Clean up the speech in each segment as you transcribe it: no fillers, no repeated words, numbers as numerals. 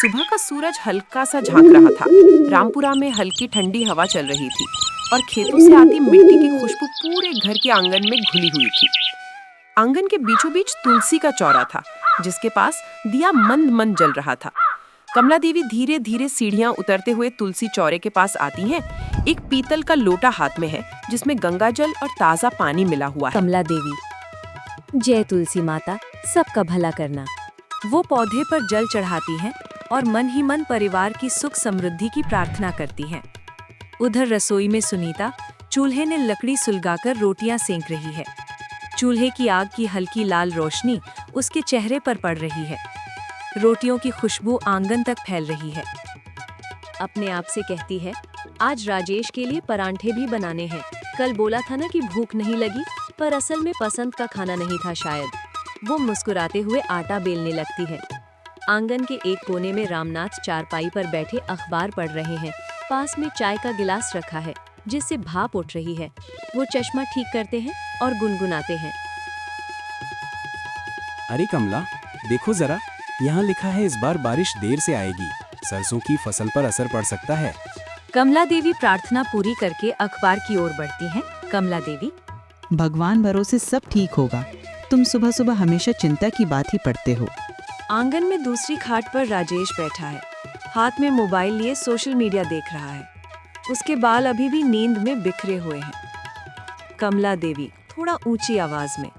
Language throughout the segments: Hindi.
सुबह का सूरज हल्का सा झांक रहा था। रामपुरा में हल्की ठंडी हवा चल रही थी और खेतों से आती मिट्टी की खुशबू पूरे घर के आंगन में घुली हुई थी। आंगन के बीचों बीच तुलसी का चौरा था, जिसके पास दिया मंद मंद जल रहा था। कमला देवी धीरे धीरे सीढ़ियां उतरते हुए तुलसी चौरे के पास आती हैं। एक पीतल का लोटा हाथ में है, जिसमें गंगा जल और ताजा पानी मिला हुआ है। कमला देवी, जय तुलसी माता, सबका भला करना। वो पौधे पर जल चढ़ाती हैं और मन ही मन परिवार की सुख समृद्धि की प्रार्थना करती हैं। उधर रसोई में सुनीता चूल्हे ने लकड़ी सुलगाकर रोटियां सेंक रही है। चूल्हे की आग की हल्की लाल रोशनी उसके चेहरे पर पड़ रही है। रोटियों की खुशबू आंगन तक फैल रही है। अपने आप से कहती है, आज राजेश के लिए परांठे भी बनाने हैं। कल बोला था ना कि भूख नहीं लगी, पर असल में पसंद का खाना नहीं था शायद। वो मुस्कुराते हुए आटा बेलने लगती है। आंगन के एक कोने में रामनाथ चारपाई पर बैठे अखबार पढ़ रहे हैं। पास में चाय का गिलास रखा है, जिससे भाप उठ रही है। वो चश्मा ठीक करते हैं और गुनगुनाते हैं। अरे कमला, देखो जरा, यहाँ लिखा है इस बार बारिश देर से आएगी। सरसों की फसल पर असर पड़ सकता है। कमला देवी प्रार्थना पूरी करके अखबार की ओर बढ़ती हैं। कमला देवी, भगवान भरोसे सब ठीक होगा। तुम सुबह सुबह हमेशा चिंता की बात ही पढ़ते हो। आंगन में दूसरी खाट पर राजेश बैठा है। हाथ में मोबाइल लिए सोशल मीडिया देख रहा है। उसके बाल अभी भी नींद में बिखरे हुए हैं। कमला देवी थोड़ा ऊंची आवाज में,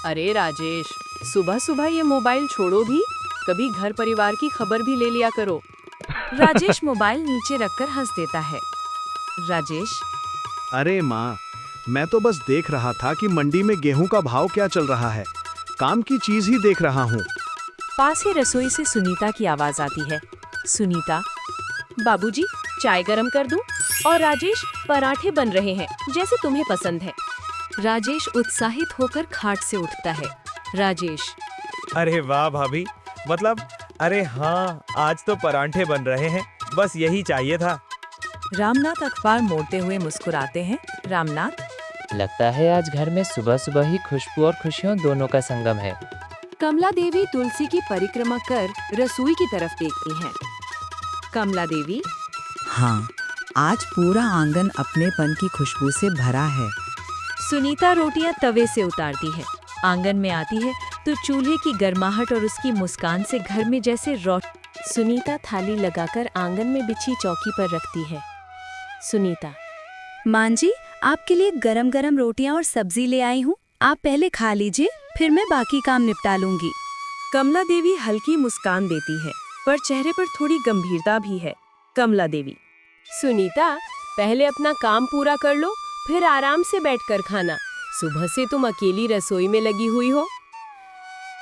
अरे राजेश, सुबह सुबह ये मोबाइल छोड़ो भी, कभी घर परिवार की खबर भी ले लिया करो। राजेश मोबाइल नीचे रखकर हंस देता है। राजेश, अरे माँ, मैं तो बस देख रहा था कि मंडी में गेहूं का भाव क्या चल रहा है। काम की चीज ही देख रहा हूँ। पास ही रसोई से सुनीता की आवाज आती है। सुनीता, बाबूजी, चाय गरम कर दूं? और राजेश, पराठे बन रहे हैं जैसे तुम्हें पसंद है। राजेश उत्साहित होकर खाट से उठता है। राजेश, अरे वाह भाभी, मतलब अरे हाँ, आज तो परांठे बन रहे हैं, बस यही चाहिए था। रामनाथ अखबार मोड़ते हुए मुस्कुराते हैं। रामनाथ, लगता है आज घर में सुबह सुबह ही खुशबू और खुशियों दोनों का संगम है। कमला देवी तुलसी की परिक्रमा कर रसोई की तरफ देखती हैं। कमला देवी, हाँ, आज पूरा आंगन अपनेपन की खुशबू से भरा है। सुनीता रोटियां तवे से उतारती है। आंगन में आती है तो चूल्हे की गर्माहट और उसकी मुस्कान से घर में जैसे सुनीता थाली लगाकर आंगन में बिछी चौकी पर रखती है। सुनीता, मां जी, आपके लिए गरम गरम रोटियां और सब्जी ले आई हूँ। आप पहले खा लीजिए, फिर मैं बाकी काम निपटा लूंगी। कमला देवी हल्की मुस्कान देती है, पर चेहरे पर थोड़ी गंभीरता भी है। कमला देवी, सुनीता, पहले अपना काम पूरा कर लो, फिर आराम से बैठकर खाना। सुबह से तुम अकेली रसोई में लगी हुई हो।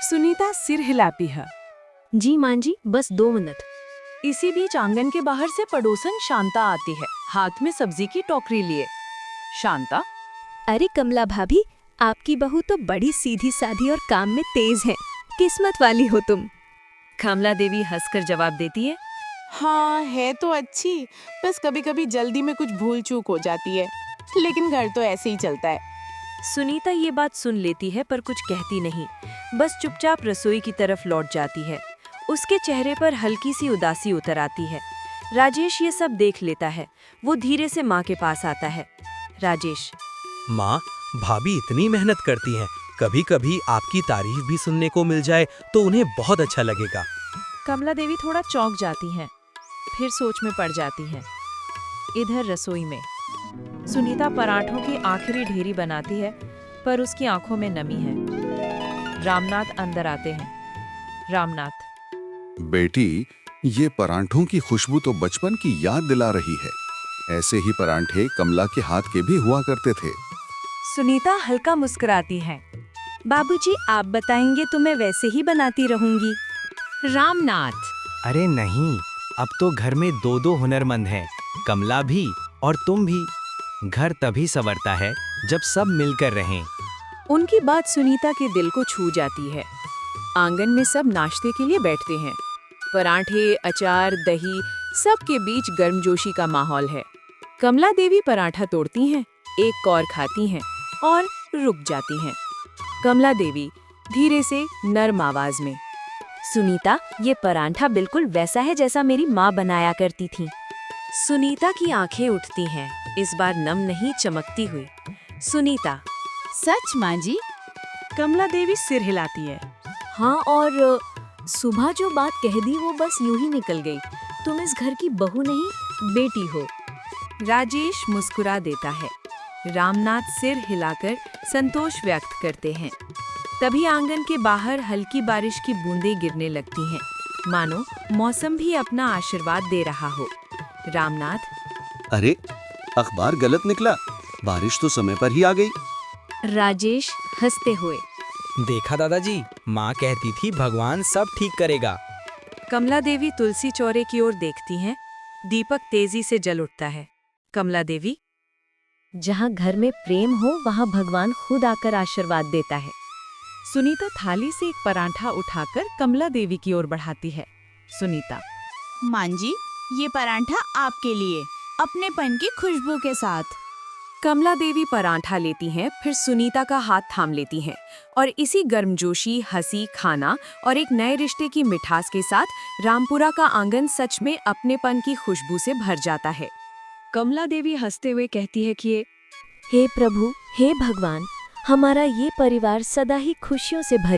सुनीता सिर हिलाती है। जी मां जी, बस 2 मिनट। इसी बीच आंगन के बाहर से पड़ोसन शांता आती है, हाथ में सब्जी की टोकरी लिए। शांता, अरे कमला भाभी, आपकी बहू तो बड़ी सीधी साधी और काम में तेज है। किस्मत वाली हो तुम। कमला देवी हंसकर जवाब देती है, हाँ, है तो अच्छी, बस कभी कभी जल्दी में कुछ भूल चूक हो जाती है, लेकिन घर तो ऐसे ही चलता है। सुनीता ये बात सुन लेती है पर कुछ कहती नहीं, बस चुपचाप रसोई की तरफ लौट जाती है। उसके चेहरे पर हल्की सी उदासी उतर आती है। राजेश ये सब देख लेता है। वो धीरे से माँ के पास आता है। राजेश, माँ, भाभी इतनी मेहनत करती हैं, कभी कभी आपकी तारीफ भी सुनने को मिल जाए तो उन्हें बहुत अच्छा लगेगा। कमला देवी थोड़ा चौंक जाती हैं, फिर सोच में पड़ जाती हैं। इधर रसोई में सुनीता पराठों की आखिरी ढेरी बनाती है, पर उसकी आंखों में नमी है। रामनाथ अंदर आते हैं। रामनाथ, बेटी, ये परांठों की खुशबू तो बचपन की याद दिला रही है। ऐसे ही परांठे कमला के हाथ के भी हुआ करते थे। सुनीता हल्का मुस्कुराती है। बाबूजी, आप बताएंगे तो मैं वैसे ही बनाती रहूंगी। रामनाथ, अरे नहीं, अब तो घर में 2 हुनरमंद हैं, कमला भी और तुम भी। घर तभी संवरता है जब सब मिलकर रहें। उनकी बात सुनीता के दिल को छू जाती है। आंगन में सब नाश्ते के लिए बैठते हैं। पराठे, अचार, दही, सब के बीच गर्मजोशी का माहौल है। कमला देवी पराठा तोड़ती हैं, एक कौर खाती हैं और रुक जाती हैं। कमला देवी धीरे से नर्म आवाज में, सुनीता, ये परांठा बिल्कुल वैसा है जैसा मेरी माँ बनाया करती थी। सुनीता की आंखें उठती हैं, इस बार नम नहीं चमकती हुई। सुनीता, सच माँ जी? कमला देवी सिर हिलाती है। हाँ, और सुबह जो बात कह दी वो बस यूं ही निकल गई। तुम इस घर की बहू नहीं, बेटी हो। राजेश मुस्कुरा देता है। रामनाथ सिर हिलाकर संतोष व्यक्त करते हैं। तभी आंगन के बाहर हल्की बारिश की बूंदें गिरने लगती हैं, मानो मौसम भी अपना आशीर्वाद दे रहा हो। रामनाथ, अरे, अखबार गलत निकला। बारिश तो समय पर ही आ गई। राजेश हंसते हुए, देखा दादाजी, माँ कहती थी भगवान सब ठीक करेगा। कमला देवी तुलसी चौरे की ओर देखती हैं। दीपक तेजी से जल उठता है। कमला देवी, जहाँ घर में प्रेम हो वहाँ भगवान खुद आकर आशीर्वाद देता है। सुनीता थाली से एक परांठा उठाकर कमला देवी की ओर बढ़ाती है। सुनीता, माँ जी, ये परांठा आपके लिए, अपनेपन की खुशबू के साथ। कमला देवी परांठा लेती हैं, फिर सुनीता का हाथ थाम लेती हैं और इसी गर्मजोशी, हंसी, खाना और एक नए रिश्ते की मिठास के साथ रामपुरा का आंगन सच में अपनेपन की खुशबू से भर जाता है। कमला देवी हंसते हुए कहती है कि हे प्रभु, हे भगवान, हमारा ये परिवार सदा ही खुशियों से भर